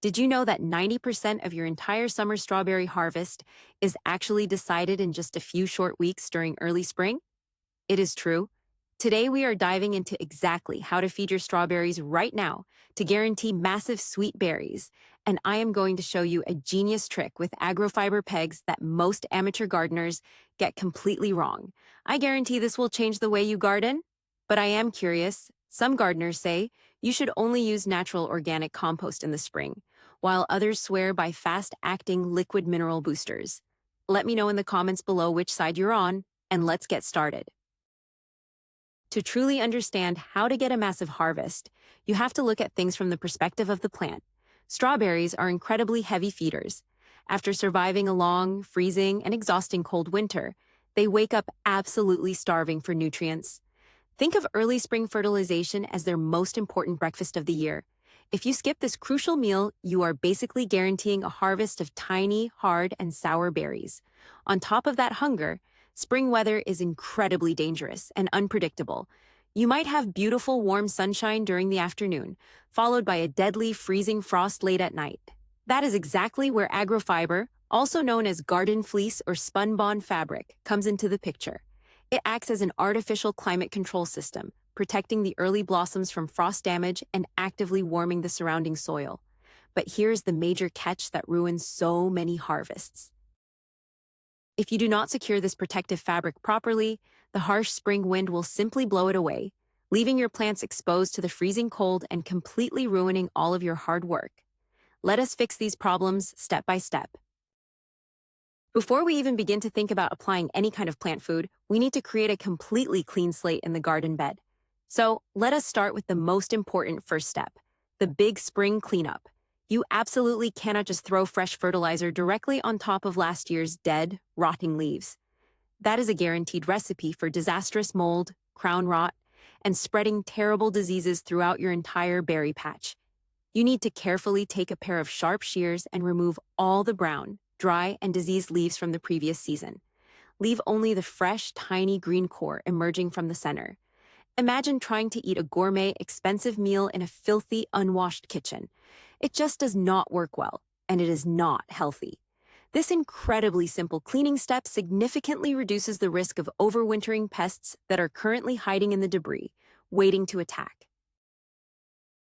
Did you know that 90% of your entire summer strawberry harvest is actually decided in just a few short weeks during early spring? It is true. Today, we are diving into exactly how to feed your strawberries right now to guarantee massive sweet berries. And I am going to show you a genius trick with Agro-Fiber pegs that most amateur gardeners get completely wrong. I guarantee this will change the way you garden. But I am curious. Some gardeners say you should only use natural organic compost in the spring, while others swear by fast-acting liquid mineral boosters. Let me know in the comments below which side you're on, and let's get started. To truly understand how to get a massive harvest, you have to look at things from the perspective of the plant. Strawberries are incredibly heavy feeders. After surviving a long, freezing, and exhausting cold winter, they wake up absolutely starving for nutrients. Think of early spring fertilization as their most important breakfast of the year. If you skip this crucial meal, you are basically guaranteeing a harvest of tiny, hard, and sour berries. On top of that hunger, spring weather is incredibly dangerous and unpredictable. You might have beautiful warm sunshine during the afternoon, followed by a deadly freezing frost late at night. That is exactly where Agro-Fiber, also known as garden fleece or spun-bond fabric, comes into the picture. It acts as an artificial climate control system, protecting the early blossoms from frost damage and actively warming the surrounding soil. But here's the major catch that ruins so many harvests. If you do not secure this protective fabric properly, the harsh spring wind will simply blow it away, leaving your plants exposed to the freezing cold and completely ruining all of your hard work. Let us fix these problems step by step. Before we even begin to think about applying any kind of plant food, we need to create a completely clean slate in the garden bed. So let us start with the most important first step, the big spring cleanup. You absolutely cannot just throw fresh fertilizer directly on top of last year's dead, rotting leaves. That is a guaranteed recipe for disastrous mold, crown rot, and spreading terrible diseases throughout your entire berry patch. You need to carefully take a pair of sharp shears and remove all the brown, dry, and diseased leaves from the previous season. Leave only the fresh, tiny green core emerging from the center. Imagine trying to eat a gourmet, expensive meal in a filthy, unwashed kitchen. It just does not work well, and it is not healthy. This incredibly simple cleaning step significantly reduces the risk of overwintering pests that are currently hiding in the debris, waiting to attack.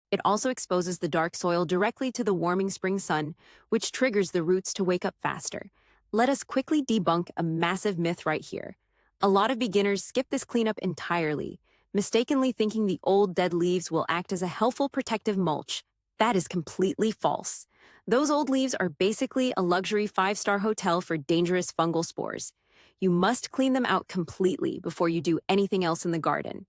It also exposes the dark soil directly to the warming spring sun, which triggers the roots to wake up faster. Let us quickly debunk a massive myth right here. A lot of beginners skip this cleanup entirely, mistakenly thinking the old dead leaves will act as a helpful protective mulch. That is completely false. Those old leaves are basically a luxury 5-star hotel for dangerous fungal spores. You must clean them out completely before you do anything else in the garden.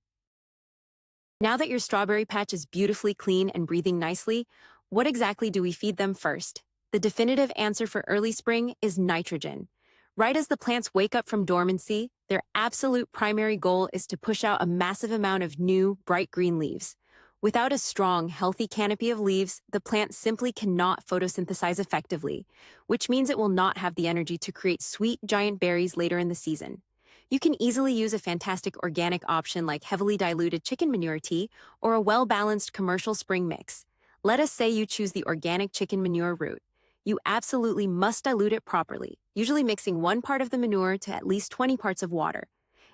Now that your strawberry patch is beautifully clean and breathing nicely, what exactly do we feed them first? The definitive answer for early spring is nitrogen. Right as the plants wake up from dormancy, their absolute primary goal is to push out a massive amount of new, bright green leaves. Without a strong, healthy canopy of leaves, the plant simply cannot photosynthesize effectively, which means it will not have the energy to create sweet, giant berries later in the season. You can easily use a fantastic organic option like heavily diluted chicken manure tea or a well-balanced commercial spring mix. Let us say you choose the organic chicken manure route. You absolutely must dilute it properly, usually mixing 1 part of the manure to at least 20 parts of water.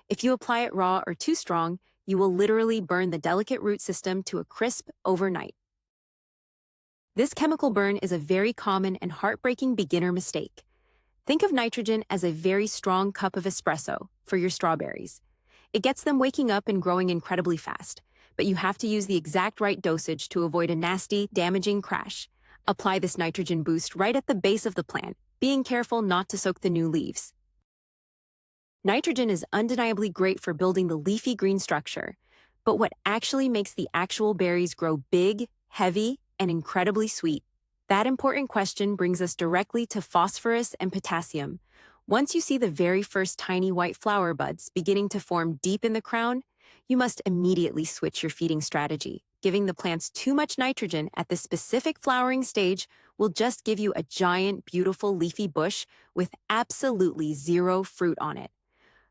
If you apply it raw or too strong, you will literally burn the delicate root system to a crisp overnight. This chemical burn is a very common and heartbreaking beginner mistake. Think of nitrogen as a very strong cup of espresso for your strawberries. It gets them waking up and growing incredibly fast, but you have to use the exact right dosage to avoid a nasty, damaging crash. Apply this nitrogen boost right at the base of the plant, being careful not to soak the new leaves. Nitrogen is undeniably great for building the leafy green structure, but what actually makes the actual berries grow big, heavy, and incredibly sweet? That important question brings us directly to phosphorus and potassium. Once you see the very first tiny white flower buds beginning to form deep in the crown, you must immediately switch your feeding strategy. Giving the plants too much nitrogen at the specific flowering stage will just give you a giant, beautiful leafy bush with absolutely zero fruit on it.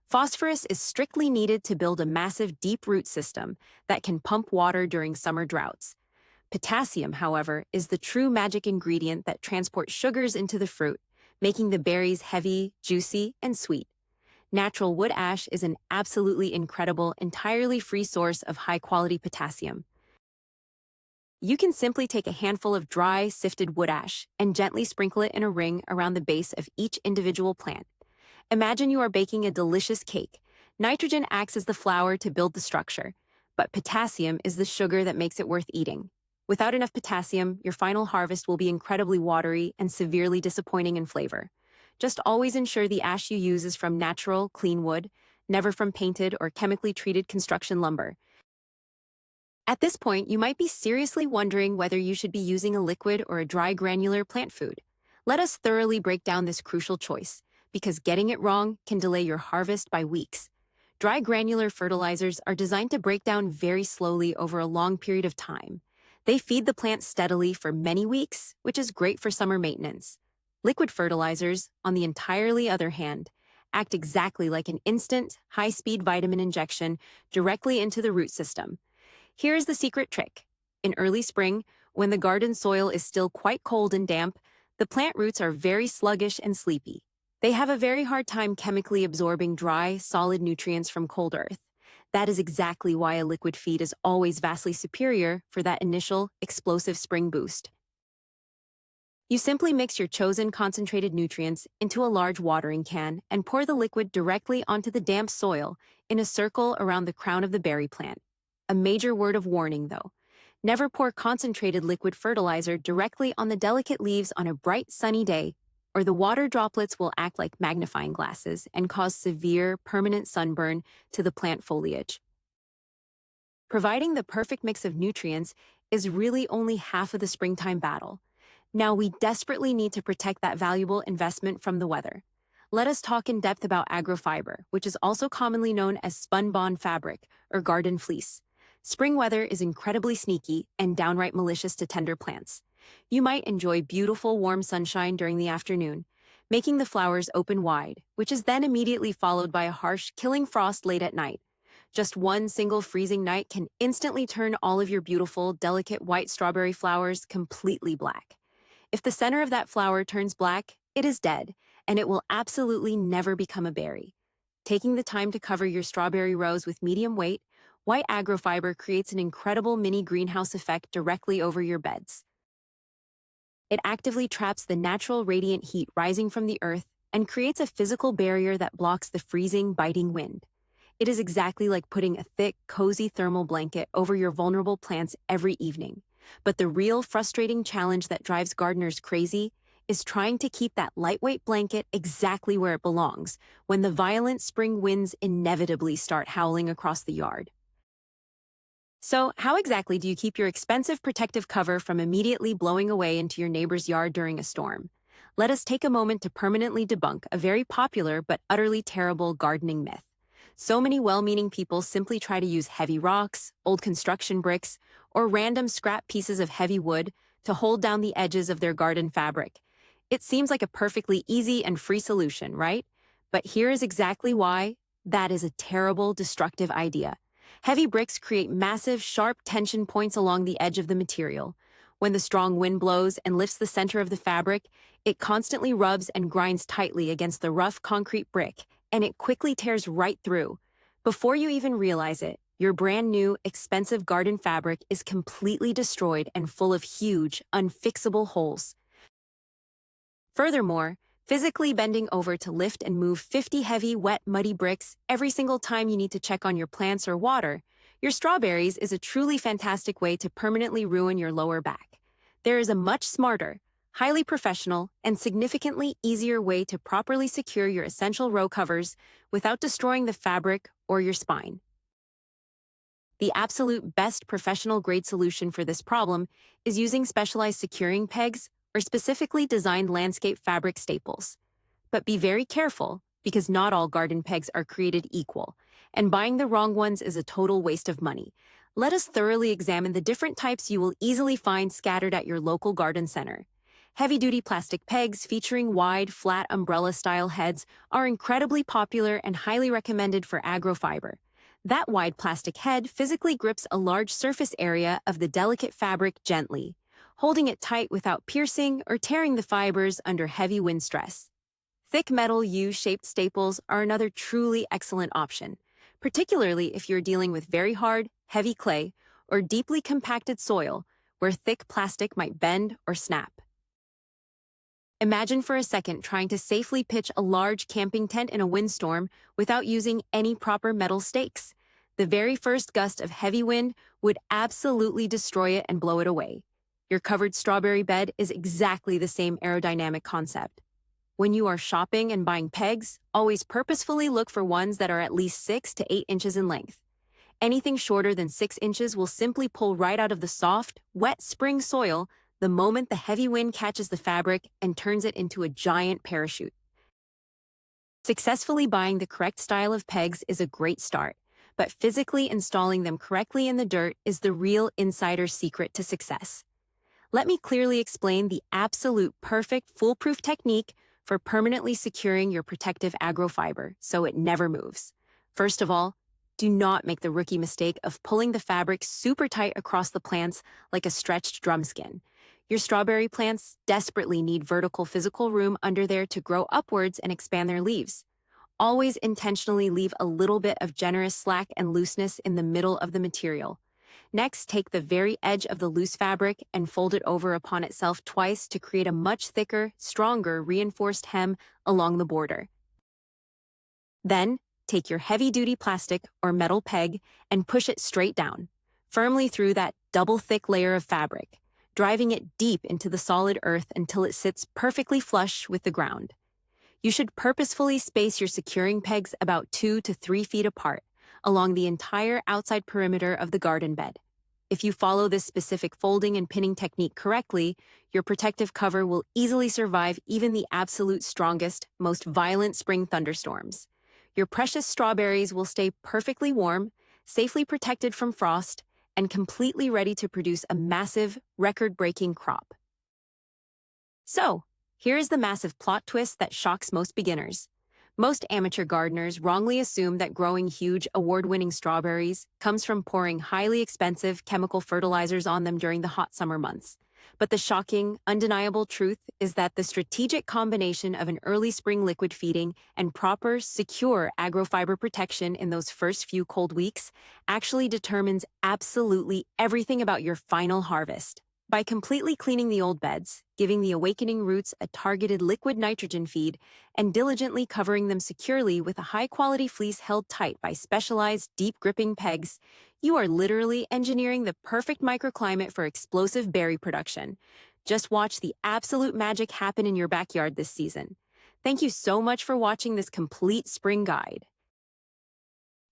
Phosphorus is strictly needed to build a massive deep root system that can pump water during summer droughts. Potassium, however, is the true magic ingredient that transports sugars into the fruit, making the berries heavy, juicy, and sweet. Natural wood ash is an absolutely incredible, entirely free source of high-quality potassium. You can simply take a handful of dry, sifted wood ash and gently sprinkle it in a ring around the base of each individual plant. Imagine you are baking a delicious cake. Nitrogen acts as the flour to build the structure, but potassium is the sugar that makes it worth eating. Without enough potassium, your final harvest will be incredibly watery and severely disappointing in flavor. Just always ensure the ash you use is from natural, clean wood, never from painted or chemically treated construction lumber. At this point, you might be seriously wondering whether you should be using a liquid or a dry granular plant food. Let us thoroughly break down this crucial choice, because getting it wrong can delay your harvest by weeks. Dry granular fertilizers are designed to break down very slowly over a long period of time. They feed the plant steadily for many weeks, which is great for summer maintenance. Liquid fertilizers, on the entirely other hand, act exactly like an instant, high-speed vitamin injection directly into the root system. Here's the secret trick. In early spring, when the garden soil is still quite cold and damp, the plant roots are very sluggish and sleepy. They have a very hard time chemically absorbing dry, solid nutrients from cold earth. That is exactly why a liquid feed is always vastly superior for that initial, explosive spring boost. You simply mix your chosen concentrated nutrients into a large watering can and pour the liquid directly onto the damp soil in a circle around the crown of the berry plant. A major word of warning, though. Never pour concentrated liquid fertilizer directly on the delicate leaves on a bright, sunny day, or the water droplets will act like magnifying glasses and cause severe, permanent sunburn to the plant foliage. Providing the perfect mix of nutrients is really only half of the springtime battle. Now we desperately need to protect that valuable investment from the weather. Let us talk in depth about Agro-Fiber, which is also commonly known as spun-bond fabric or garden fleece. Spring weather is incredibly sneaky and downright malicious to tender plants. You might enjoy beautiful warm sunshine during the afternoon, making the flowers open wide, which is then immediately followed by a harsh, killing frost late at night. Just one single freezing night can instantly turn all of your beautiful, delicate white strawberry flowers completely black. If the center of that flower turns black, it is dead, and it will absolutely never become a berry. Taking the time to cover your strawberry rows with medium weight, white Agro-Fiber creates an incredible mini greenhouse effect directly over your beds. It actively traps the natural radiant heat rising from the earth and creates a physical barrier that blocks the freezing, biting wind. It is exactly like putting a thick, cozy thermal blanket over your vulnerable plants every evening. But the real frustrating challenge that drives gardeners crazy is trying to keep that lightweight blanket exactly where it belongs when the violent spring winds inevitably start howling across the yard. So, how exactly do you keep your expensive protective cover from immediately blowing away into your neighbor's yard during a storm? Let us take a moment to permanently debunk a very popular but utterly terrible gardening myth. So many well-meaning people simply try to use heavy rocks, old construction bricks, or random scrap pieces of heavy wood to hold down the edges of their garden fabric. It seems like a perfectly easy and free solution, right? But here is exactly why that is a terrible, destructive idea. Heavy bricks create massive, sharp tension points along the edge of the material. When the strong wind blows and lifts the center of the fabric, it constantly rubs and grinds tightly against the rough concrete brick, and it quickly tears right through. Before you even realize it, your brand new, expensive garden fabric is completely destroyed and full of huge, unfixable holes. Furthermore, physically bending over to lift and move 50 heavy, wet, muddy bricks every single time you need to check on your plants or water your strawberries is a truly fantastic way to permanently ruin your lower back. There is a much smarter, highly professional, and significantly easier way to properly secure your essential row covers without destroying the fabric or your spine. The absolute best professional-grade solution for this problem is using specialized securing pegs or specifically designed landscape fabric staples. But be very careful, because not all garden pegs are created equal, and buying the wrong ones is a total waste of money. Let us thoroughly examine the different types you will easily find scattered at your local garden center. Heavy-duty plastic pegs featuring wide, flat umbrella-style heads are incredibly popular and highly recommended for Agro-Fiber. That wide plastic head physically grips a large surface area of the delicate fabric gently, holding it tight without piercing or tearing the fibers under heavy wind stress. Thick metal U-shaped staples are another truly excellent option, particularly if you're dealing with very hard, heavy clay or deeply compacted soil where thick plastic might bend or snap. Imagine for a second trying to safely pitch a large camping tent in a windstorm without using any proper metal stakes. The very first gust of heavy wind would absolutely destroy it and blow it away. Your covered strawberry bed is exactly the same aerodynamic concept. When you are shopping and buying pegs, always purposefully look for ones that are at least 6 to 8 inches in length. Anything shorter than 6 inches will simply pull right out of the soft, wet spring soil the moment the heavy wind catches the fabric and turns it into a giant parachute. Successfully buying the correct style of pegs is a great start, but physically installing them correctly in the dirt is the real insider secret to success. Let me clearly explain the absolute perfect foolproof technique for permanently securing your protective Agro-Fiber so it never moves. First of all, do not make the rookie mistake of pulling the fabric super tight across the plants like a stretched drum skin. Your strawberry plants desperately need vertical physical room under there to grow upwards and expand their leaves. Always intentionally leave a little bit of generous slack and looseness in the middle of the material. Next, take the very edge of the loose fabric and fold it over upon itself twice to create a much thicker, stronger, reinforced hem along the border. Then, take your heavy-duty plastic or metal peg and push it straight down, firmly through that double-thick layer of fabric, driving it deep into the solid earth until it sits perfectly flush with the ground. You should purposefully space your securing pegs about 2 to 3 feet apart along the entire outside perimeter of the garden bed. If you follow this specific folding and pinning technique correctly, your protective cover will easily survive even the absolute strongest, most violent spring thunderstorms. Your precious strawberries will stay perfectly warm, safely protected from frost, and completely ready to produce a massive, record-breaking crop. So, here is the massive plot twist that shocks most beginners. Most amateur gardeners wrongly assume that growing huge, award-winning strawberries comes from pouring highly expensive chemical fertilizers on them during the hot summer months. But the shocking, undeniable truth is that the strategic combination of an early spring liquid feeding and proper, secure Agro-Fiber protection in those first few cold weeks actually determines absolutely everything about your final harvest. By completely cleaning the old beds, giving the awakening roots a targeted liquid nitrogen feed, and diligently covering them securely with a high-quality fleece held tight by specialized deep-gripping pegs, you are literally engineering the perfect microclimate for explosive berry production. Just watch the absolute magic happen in your backyard this season. Thank you so much for watching this complete spring guide.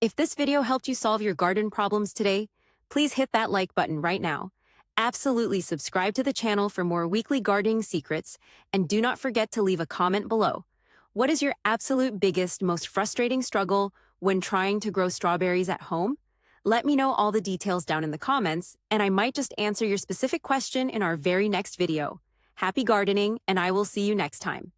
If this video helped you solve your garden problems today, please hit that like button right now. Absolutely subscribe to the channel for more weekly gardening secrets, and do not forget to leave a comment below. What is your absolute biggest, most frustrating struggle when trying to grow strawberries at home? Let me know all the details down in the comments, and I might just answer your specific question in our very next video. Happy gardening, and I will see you next time.